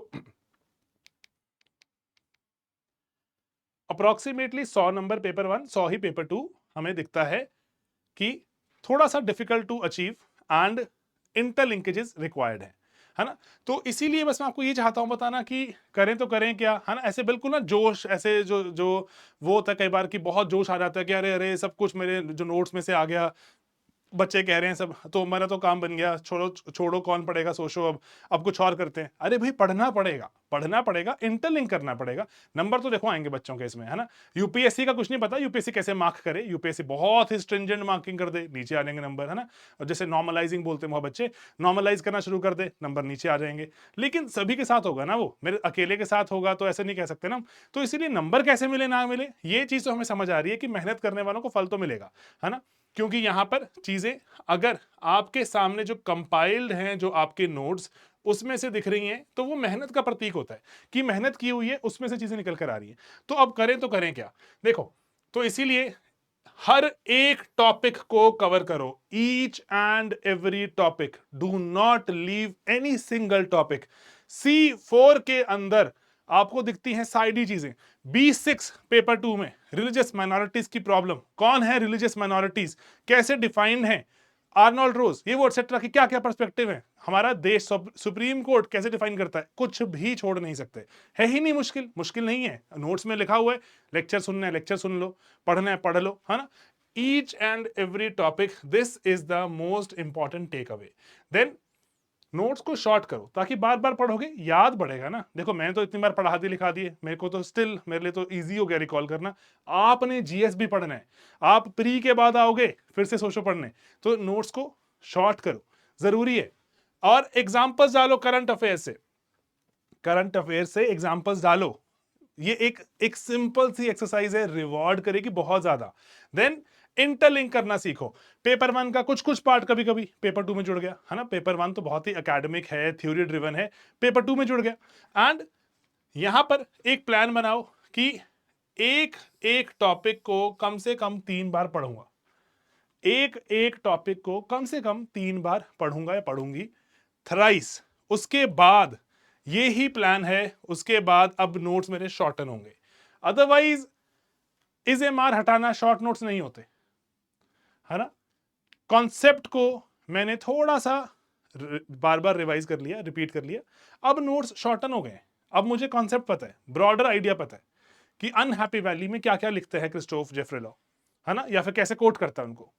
अप्रोक्सीमेटली 100 नंबर पेपर 1, 100 ही पेपर 2 हमें दिखता है कि थोड़ा सा difficult to achieve and interlinkages required है ना। तो इसीलिए बस मैं आपको ये चाहता हूं बताना कि करें तो करें क्या, है ना। ऐसे बिल्कुल ना जोश, ऐसे जो जो वो होता है कई बार कि बहुत जोश आ जाता है कि अरे अरे सब कुछ मेरे जो नोट्स में से आ गया, बच्चे कह रहे हैं सब, तो मेरा तो काम बन गया, छोड़ो छोड़ो कौन पढ़ेगा, सोचो अब कुछ और करते हैं। अरे भाई पढ़ना पड़ेगा, पढ़ना पड़ेगा, इंटरलिंक करना पड़ेगा। नंबर तो देखो आएंगे बच्चों के इसमें, है ना। यूपीएससी का कुछ नहीं पता, यूपीएससी कैसे मार्क करे, यूपीएससी बहुत ही स्ट्रिंजेंट मार्किंग कर दे, नीचे आ जाएंगे नंबर, है ना। और जैसे नॉर्मलाइजिंग बोलते हैं वह बच्चे, नॉर्मलाइज करना शुरू कर दे, नंबर नीचे आ जाएंगे। लेकिन सभी के साथ होगा ना, वो मेरे अकेले के साथ होगा तो ऐसे नहीं कह सकते ना। तो इसीलिए नंबर कैसे मिले ना मिले, ये चीज तो हमें समझ आ रही है कि मेहनत करने वालों को फल तो मिलेगा, है ना। क्योंकि यहां पर चीजें अगर आपके सामने जो कंपाइल्ड हैं, जो आपके नोट्स उसमें से दिख रही हैं, तो वो मेहनत का प्रतीक होता है कि मेहनत की हुई है, उसमें से चीजें निकल कर आ रही हैं। तो अब करें तो करें क्या, देखो। तो इसीलिए हर एक टॉपिक को कवर करो, each and every topic, do not leave any single topic. C4 के अंदर आपको दिखती हैं साइडी चीजें। B6 पेपर 2 में रिलीजियस माइनॉरिटीज की प्रॉब्लम, कौन है रिलीजियस माइनॉरिटीज, कैसे डिफाइंड है, आर्नोल्ड रोज, ये वो एटसेट्रा की क्या क्या पर्सपेक्टिव है, हमारा देश सुप्रीम कोर्ट कैसे डिफाइन करता है, कुछ भी छोड़ नहीं सकते। है ही नहीं मुश्किल, मुश्किल नहीं है, नोट्स में लिखा हुआ है, लेक्चर सुनना है लेक्चर सुन लो, पढ़ना है पढ़ लो, है ना। Each and every topic, this is the most important take away. Then notes को शॉर्ट करो ताकि बार बार पढ़ोगे याद बढ़ेगा ना। देखो मैंने तो इतनी बार पढ़ा दिए लिखा दिए, मेरे को तो स्टिल, मेरे लिए तो इजी हो गया रिकॉल करना। आपने जीएस भी पढ़ना है, आप प्री के बाद आओगे फिर से सोचो पढ़ने, तो नोट्स को शॉर्ट करो, जरूरी है। और एग्जाम्पल्स डालो करंट अफेयर से, करंट अफेयर से एग्जाम्पल्स डालो। ये एक सिंपल सी एक्सरसाइज है, रिवॉर्ड करेगी बहुत ज्यादा। देन इंटरलिंक करना सीखो। पेपर 1 का कुछ कुछ पार्ट कभी कभी पेपर 2 में जुड़ गया, है ना। पेपर 1 तो बहुत ही एकेडमिक है, थ्योरी ड्रिवन है, पेपर 2 में जुड़ गया। एंड यहां पर एक प्लान बनाओ कि एक एक टॉपिक को कम से कम 3 बार पढ़ूंगा, एक एक टॉपिक को कम से कम 3 बार पढ़ूंगा या पढ़ूंगी, थ्राइस। उसके बाद ये ही प्लान है, उसके बाद अब नोट्स मेरे शॉर्टन होंगे। अदरवाइज इस एमआर हटाना शॉर्ट नोट्स नहीं होते, है ना। कॉन्सेप्ट को मैंने थोड़ा सा बार बार रिवाइज कर लिया, रिपीट कर लिया, अब नोट्स शॉर्टन हो गए। अब मुझे कॉन्सेप्ट पता है, ब्रॉडर आइडिया पता है कि अनहैप्पी वैली में क्या क्या लिखते हैं क्रिस्टोफ जेफरे लॉ, है ना, या फिर कैसे कोट करता है उनको।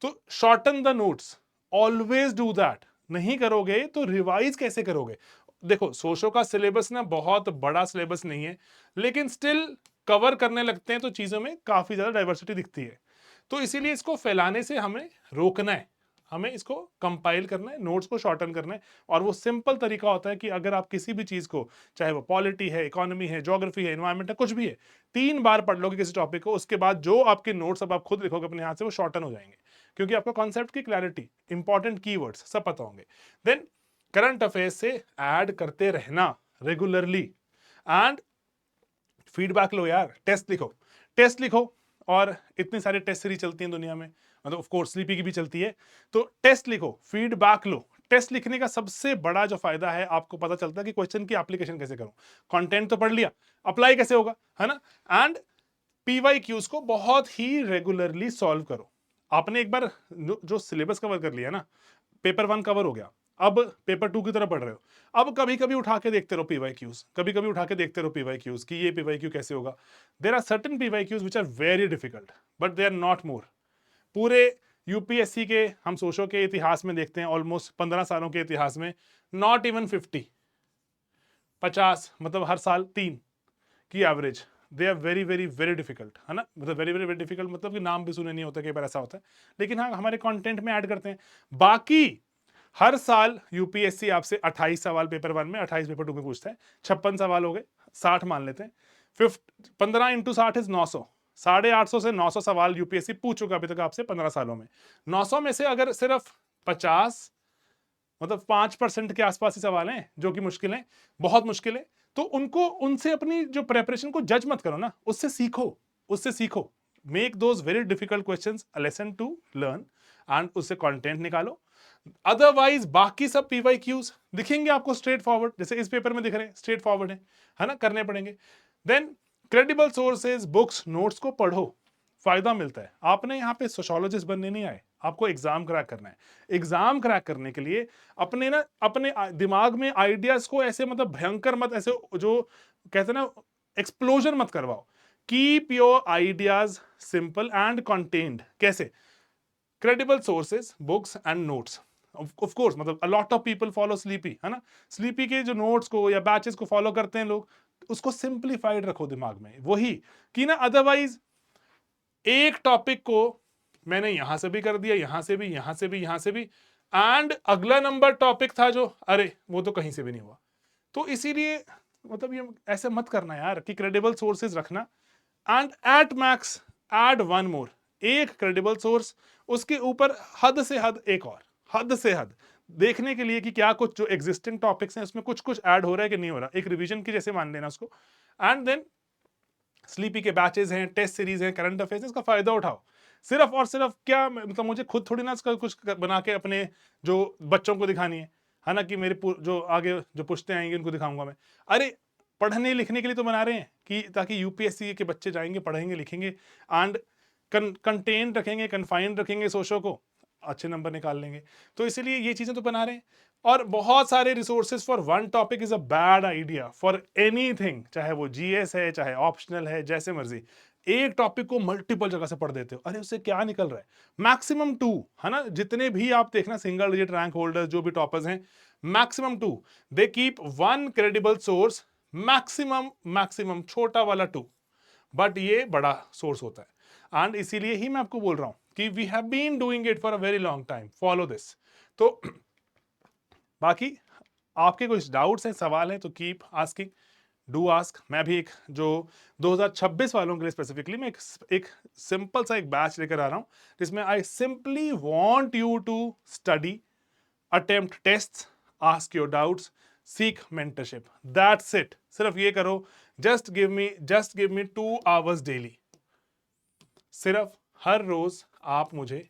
तो shorten the notes, always do that. नहीं करोगे तो रिवाइज कैसे करोगे। देखो सोशो का सिलेबस ना बहुत बड़ा सिलेबस नहीं है, लेकिन स्टिल कवर करने लगते हैं तो चीजों में काफी ज्यादा डाइवर्सिटी दिखती है। तो इसीलिए इसको फैलाने से हमें रोकना है, हमें इसको कंपाइल करना है, नोट्स को शॉर्टन करना है। और वो सिंपल तरीका होता है कि अगर आप किसी भी चीज को, चाहे वो पॉलिटी है, इकोनॉमी है, ज्योग्राफी है, एनवायरमेंट है, कुछ भी है, 3 बार पढ़ लोगे किसी टॉपिक को, उसके बाद जो आपके नोट्स अब आप खुद लिखोगे अपने हाथ से, वो शॉर्टन हो जाएंगे, क्योंकि आपको कॉन्सेप्ट की क्लैरिटी, इंपॉर्टेंट कीवर्ड्स सब पता होंगे। देन करंट अफेयर्स से ऐड करते रहना रेगुलरली, एंड फीडबैक लो यार, टेस्ट लिखो, टेस्ट लिखो। और इतनी सारी टेस्ट सीरीज चलती हैं दुनिया में, मतलब ऑफ कोर्स स्लीपी की भी चलती है, तो टेस्ट लिखो, फीडबैक लो। टेस्ट लिखने का सबसे बड़ा जो फायदा है, आपको पता चलता है कि क्वेश्चन की एप्लीकेशन कैसे करूं, कंटेंट तो पढ़ लिया, अप्लाई कैसे होगा, है ना। एंड पीवाईक्यूज को बहुत ही रेगुलरली सॉल्व करो। आपने एक बार जो सिलेबस कवर कर लिया ना, पेपर 1 कवर हो गया, अब पेपर 2 की तरफ पढ़ रहे हो, अब कभी कभी उठा के देखते रहो पीवाईक्यूज, कभी कभी उठा के देखते रहो पीवाईक्यूज कि ये पीवाईक्यू कैसे होगा। There are certain PYQs which are very difficult, but they are not more. पूरे यूपीएससी के हम सोशो के इतिहास में देखते हैं, ऑलमोस्ट 15 सालों के इतिहास में नॉट इवन 50 मतलब हर साल 3 की average, they are very very very difficult, है ना, मतलब वेरी वेरी वेरी डिफिकल्ट मतलब कि नाम भी सुने नहीं होता, कई बार ऐसा होता है, लेकिन हाँ हमारे कंटेंट में ऐड करते हैं। बाकी हर साल यूपीएससी आपसे 28 सवाल पेपर 1 में, 28 पेपर 2 में पूछता है, 56 सवाल हो गए, 60 मान लेते हैं, 15 इंटू 60 इज 900, 850 से 900 सवाल यूपीएससी पूछ चुका अभी तक आपसे 15 सालों में। 900 में से अगर सिर्फ 50 मतलब 5% के आसपास ही सवाल हैं जो कि मुश्किल हैं, बहुत मुश्किल है, तो उनको, उनसे अपनी जो प्रेपरेशन को जज मत करो ना, उससे सीखो, उससे सीखो। Make those very difficult questions a lesson to learn and उससे कंटेंट निकालो। अदरवाइज बाकी सब पीवाईक्यूज दिखेंगे आपको स्ट्रेट फॉरवर्ड, जैसे इस पेपर में दिख रहे हैं, स्ट्रेट फॉरवर्ड है ना, करने पड़ेंगे। Then credible sources, books, notes को पढ़ो, फायदा मिलता है। आपने यहाँ पे सोशियोलॉजिस्ट बनने नहीं आए, आपको एग्जाम क्रैक करना है। एग्जाम क्रैक करने के लिए अपने दिमाग में आइडियाज को ऐसे मतलब भयंकर मत, ऐसे जो कहते हैं ना एक्सप्लोजन मत करवाओ। Keep your ideas simple and contained. कैसे? Credible sources, books and notes. Of course मतलब a lot of people follow sleepy, है ना, स्लीपी के जो नोट्स को या बैचेस को फॉलो करते हैं लोग, उसको सिंप्लीफाइड रखो दिमाग में, वही कि ना, अदरवाइज एक टॉपिक को मैंने यहां से भी कर दिया, यहां से भी, यहां से भी, यहां से भी, एंड अगला नंबर टॉपिक था जो, अरे वो तो कहीं से भी नहीं हुआ। तो इसीलिए मतलब ये ऐसे मत करना यार, कि क्रेडिबल सोर्सेज रखना and at max add one more, एक क्रेडिबल सोर्स, उसके ऊपर हद से हद एक और, हद से हद देखने के लिए कि क्या कुछ जो एग्जिस्टिंग टॉपिक्स हैं उसमें कुछ कुछ ऐड हो रहा है कि नहीं हो रहा, एक रिवीजन की जैसे मान लेना उसको। एंड देन स्लीपी के बैचेस हैं, टेस्ट सीरीज हैं, करंट अफेयर्स, इसका फायदा उठाओ। सिर्फ और सिर्फ क्या मतलब मुझे खुद थोड़ी ना इसका कुछ बना के अपने जो बच्चों को दिखानी है ना, कि मेरे जो आगे जो पुश्ते आएंगे उनको दिखाऊंगा मैं। अरे पढ़ने लिखने के लिए तो बना रहे हैं, कि ताकि यूपीएससी के बच्चे जाएंगे, पढ़ेंगे, लिखेंगे एंड कंटेन रखेंगे, कन्फाइंड रखेंगे सोशो को, अच्छे नंबर निकाल लेंगे। तो इसीलिए ये चीजें तो बना रहे हैं। और बहुत सारे resources for one topic is a bad idea for anything, चाहे वो जीएस है, चाहे ऑप्शनल है, जैसे मर्जी। एक टॉपिक को मल्टीपल जगह से पढ़ देते हो, अरे उससे क्या निकल रहा है? मैक्सिमम 2, है ना, जितने भी आप देखना सिंगल डिजिट रैंक होल्डर जो भी टॉपर्स हैं, maximum 2, they keep one credible source, maximum maximum छोटा वाला 2, बट ये बड़ा सोर्स होता है। एंड इसीलिए ही मैं आपको बोल रहा हूं कि we have been doing it for a very long time, follow this. तो बाकी आपके कुछ डाउट्स हैं, सवाल हैं, तो कीप आस्किंग, डू आस्क। मैं भी एक जो 2026 वालों के लिए स्पेसिफिकली मैं एक सिंपल सा एक बैच लेकर आ रहा हूं, जिसमें I simply want you to study, attempt test, ask your doubts, seek mentorship, that's it. सिर्फ ये करो, just give me 2 hours daily. सिर्फ हर रोज आप मुझे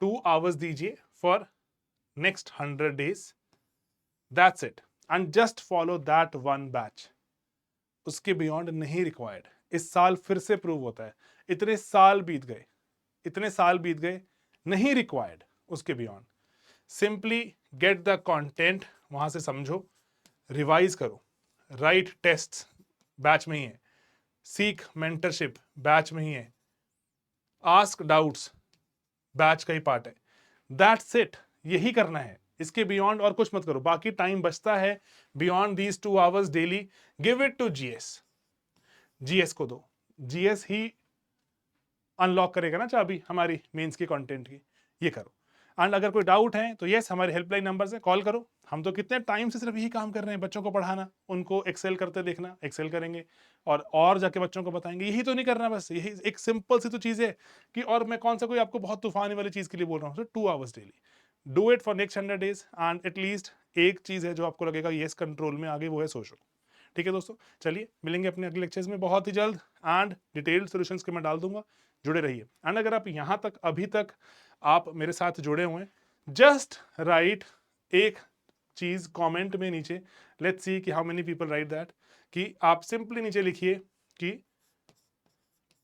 2 आवर्स दीजिए for next 100 days, that's it, and just follow that one batch. उसके बियॉन्ड नहीं रिक्वायर्ड। इस साल फिर से प्रूव होता है, इतने साल बीत गए, इतने साल बीत गए, नहीं रिक्वायर्ड उसके beyond. Simply get the content, वहां से समझो, रिवाइज करो, राइट टेस्ट बैच में ही है, सीक मेंटरशिप बैच में ही है, आस्क डाउट्स बैच का ही पार्ट है, दैट्स इट। यही करना है, इसके बियॉन्ड और कुछ मत करो। बाकी टाइम बचता है beyond these 2 hours daily, give it to GS. GS को दो, जीएस ही अनलॉक करेगा ना चाबी हमारी मेंस की कंटेंट की, ये करो। एंड अगर कोई डाउट है तो यस, हमारे हेल्पलाइन नंबर से कॉल करो। हम तो कितने टाइम से सिर्फ यही काम कर रहे हैं, बच्चों को पढ़ाना, उनको एक्सेल करते देखना, एक्सेल करेंगे और जाके बच्चों को बताएंगे। यही तो नहीं करना, बस यही एक सिंपल सी तो चीज़ है कि, और मैं कौन सा कोई आपको बहुत तूफानी वाली चीज़ के लिए बोल रहा हूँ। सो 2 hours daily, do it for next 100 days and at least एक चीज़ है जो आपको लगेगा येस कंट्रोल में आगे, वो है सोशो। ठीक है दोस्तों, चलिए मिलेंगे अपने अगले लेक्चर्स में बहुत ही जल्द, एंड डिटेल्ड सॉल्यूशंस के मैं डाल दूंगा, जुड़े रहिए। एंड अगर आप यहाँ तक अभी तक आप मेरे साथ जुड़े हुए हैं, जस्ट राइट एक चीज कमेंट में नीचे, लेट्स सी कि how many people right that, कि आप सिंपली नीचे लिखिए कि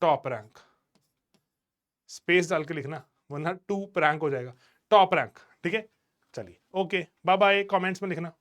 टॉप रैंक, स्पेस डाल के लिखना, वरना 2 रैंक हो जाएगा, टॉप रैंक। ठीक है, चलिए, ओके, बाय बाय, कमेंट्स में लिखना।